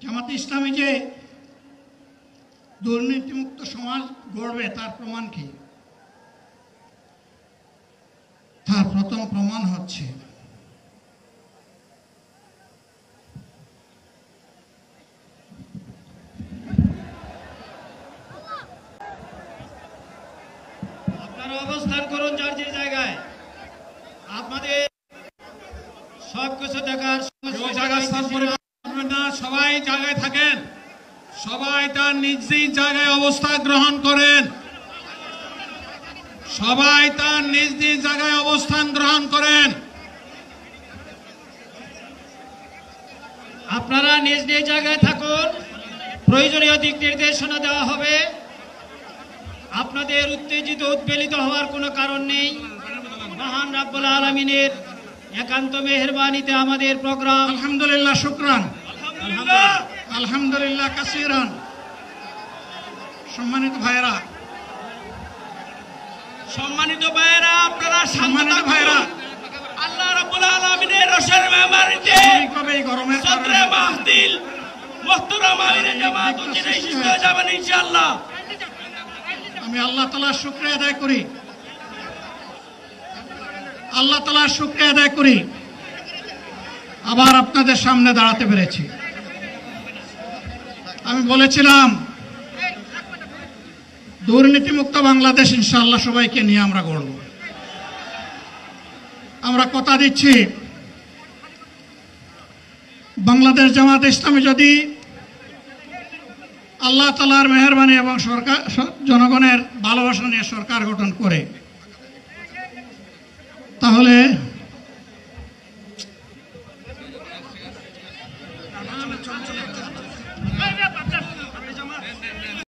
জামাতে ইসলামী যে দুর্নীতিমুক্ত সমাজ গড়বে তার প্রমাণ কি? তার প্রথম প্রমাণ হচ্ছে আপনারা অবস্থান করুন যার যে জায়গায়। আপনাদের সবকিছু দেখার সবাই জায়গায় থাকেন, সবাই তার নিজ নিজ জায়গায় অবস্থান গ্রহণ করেন, সবাই তার নিজ নিজ জায়গায় অবস্থান গ্রহণ করেন। আপনারা নিজ নিজ জায়গায় থাকুন, প্রয়োজনীয় দিক নির্দেশনা দেওয়া হবে। আপনাদের উত্তেজিত উদ্বেলিত হওয়ার কোনো কারণ নেই। মহান রাব্বুল আলামিনের একান্ত মেহেরবানিতে আমাদের প্রোগ্রাম আলহামদুলিল্লাহ, শুকরান, আলহামদুলিল্লাহ কাসিরান। সম্মানিত ভাইরা, আপনারা সম্মানিত ভাইরা, আল্লাহ রাব্বুল আলামিনের রসের মেহমানিতে এই গরমের সদরে মাহফিল মুহতারাম আমিরে জামাত উদ্দিন সুস্থ হয়ে যাবেন ইনশাআল্লাহ। আমি আল্লাহ তাআলার শুকরিয়া আদায় করি, আল্লাহ তাআলার শুকরিয়া আদায় করি আবার আপনাদের সামনে দাঁড়াতে পেরেছি। আমি বলেছিলাম দুর্নীতিমুক্ত বাংলাদেশ ইনশাআল্লাহ সবাইকে নিয়ে আমরা গড়ব। আমরা কথা দিচ্ছি, বাংলাদেশ জামাতে ইসলামী যদি আল্লাহ তাআলার মেহেরবানি এবং সরকার জনগণের ভালোবাসা নিয়ে সরকার গঠন করে, তাহলে